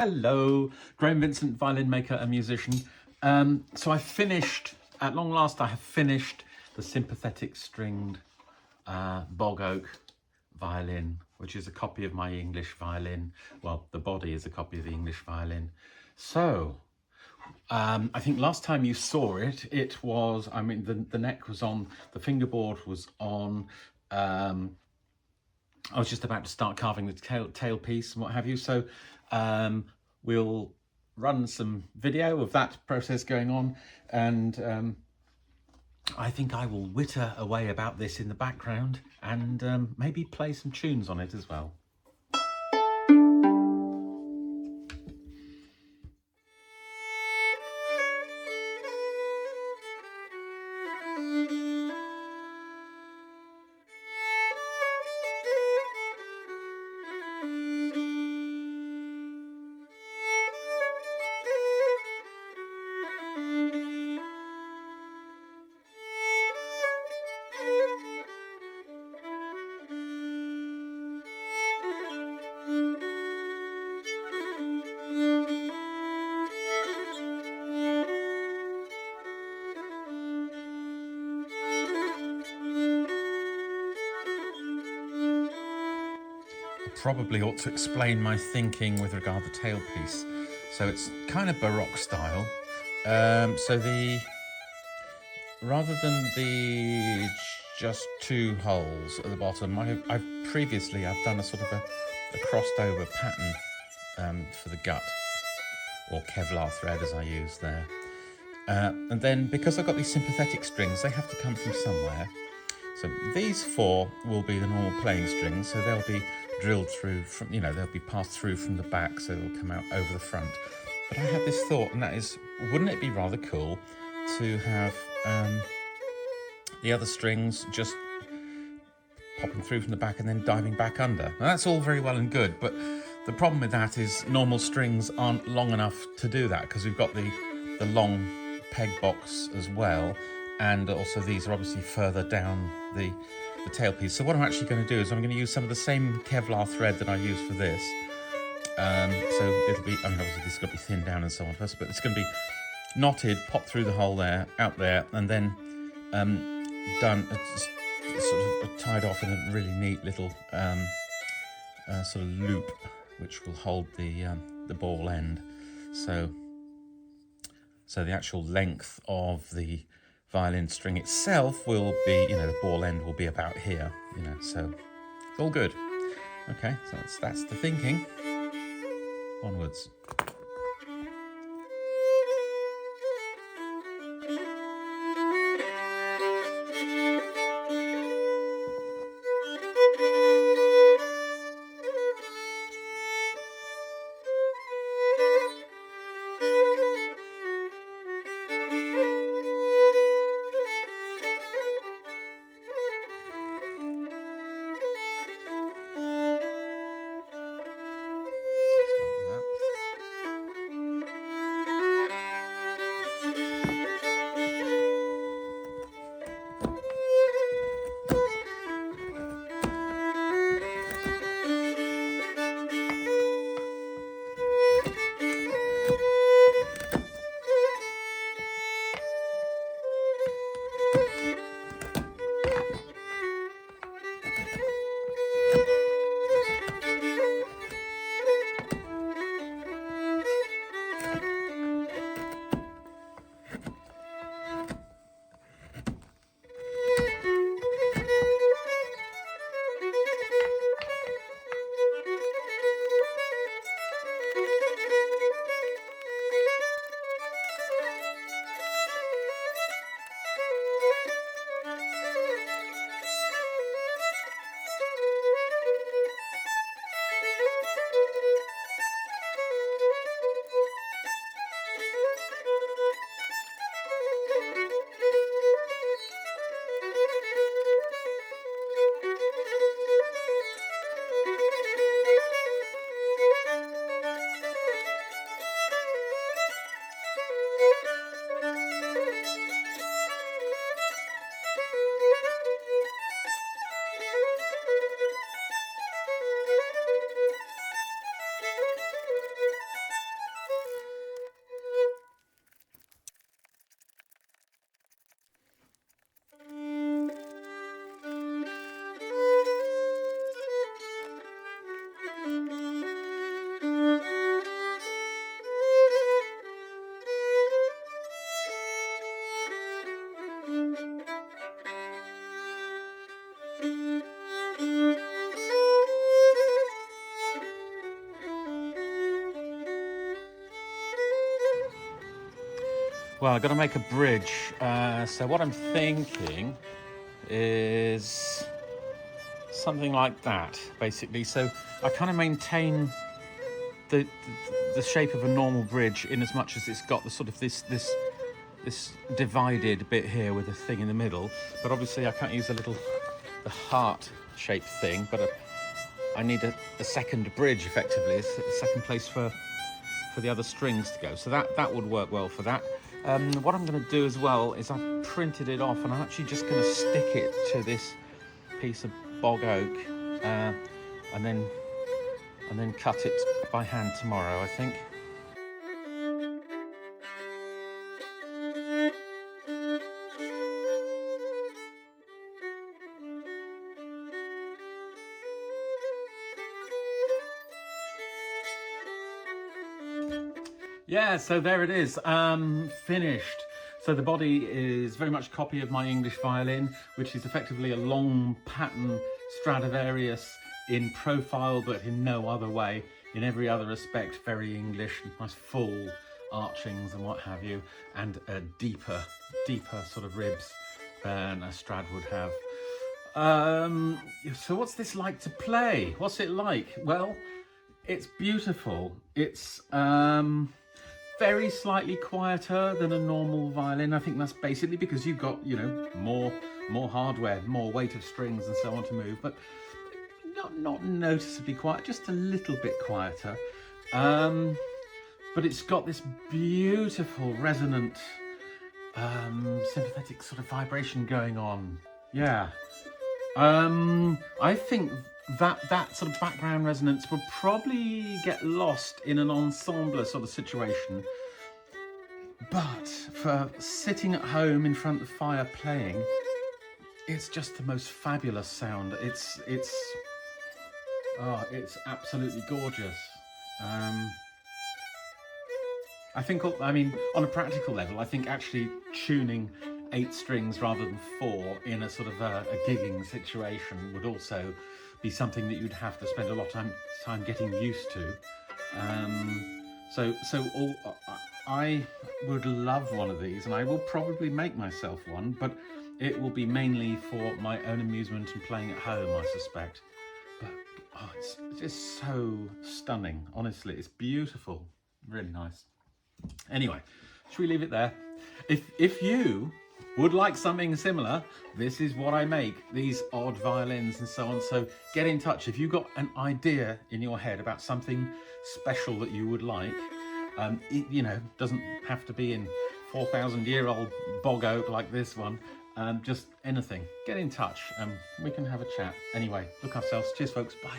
Hello, Graham Vincent, violin maker and musician. So I finished, at long last, I have finished the Sympathetic stringed bog oak violin, which is a copy of my English violin. Well, the body is a copy of the English violin. So I think last time you saw it, it was, I mean, the neck was on, the fingerboard was on. I was just about to start carving the tail piece and what have you. So we'll run some video of that process going on, and I think I will witter away about this in the background and maybe play some tunes on it as well. Probably ought to explain my thinking with regard to tailpiece. So it's kind of Baroque style. So rather than the just two holes at the bottom, I've previously done a sort of a crossed over pattern for the gut, or Kevlar thread as I use there. And then because I've got these sympathetic strings, they have to come from somewhere. So these four will be the normal playing strings, so they'll be drilled through from, they'll be passed through from the back, so they'll come out over the front. But I had this thought, and that is, wouldn't it be rather cool to have the other strings just popping through from the back and then diving back under? Now that's all very well and good, but the problem with that is normal strings aren't long enough to do that, because we've got the long peg box as well, and also these are obviously further down the tailpiece. So what I'm actually going to do is I'm going to use some of the same Kevlar thread that I used for this. So it'll be, obviously this has got to be thinned down and so on first, but it's going to be knotted, popped through the hole there, out there, and then done, sort of tied off in a really neat little sort of loop, which will hold the ball end. So the actual length of the violin string itself will be, the ball end will be about here, so it's all good. Okay, so that's the thinking. Onwards. Well, I've got to make a bridge. So what I'm thinking is something like that, basically. So I kind of maintain the shape of a normal bridge in as much as it's got the sort of this divided bit here with a thing in the middle. But obviously I can't use the heart-shaped thing, but I need a second bridge, effectively, a second place for the other strings to go. So that would work well for that. What I'm going to do as well is I've printed it off, and I'm actually just going to stick it to this piece of bog oak, and then cut it by hand tomorrow, I think. Yeah, so there it is, finished. So the body is very much a copy of my English violin, which is effectively a long pattern Stradivarius in profile, but in no other way. In every other respect, very English, nice full archings and what have you, and a deeper sort of ribs than a Strad would have. So what's this like to play? What's it like? Well, it's beautiful. It's very slightly quieter than a normal violin. I think that's basically because you've got, you know, more hardware, more weight of strings and so on to move, but not noticeably quiet, just a little bit quieter. But it's got this beautiful resonant sympathetic sort of vibration going on. Yeah. I think that sort of background resonance would probably get lost in an ensemble sort of situation. But for sitting at home in front of the fire playing, it's just the most fabulous sound. It's absolutely gorgeous. I think, I mean, on a practical level, I think actually tuning 8 strings rather than 4 in a sort of a gigging situation would also be something that you'd have to spend a lot of time getting used to. I would love one of these, and I will probably make myself one, but it will be mainly for my own amusement and playing at home, I suspect. But it's just so stunning, honestly. It's beautiful, really nice. Anyway, should we leave it there? If you would like something similar, this is what I make, these odd violins and so on. So get in touch if you've got an idea in your head about something special that you would like. It, you know, doesn't have to be in 4,000-year-old bog oak like this one. Just anything. Get in touch and we can have a chat. Anyway, look after yourselves. Cheers, folks. Bye.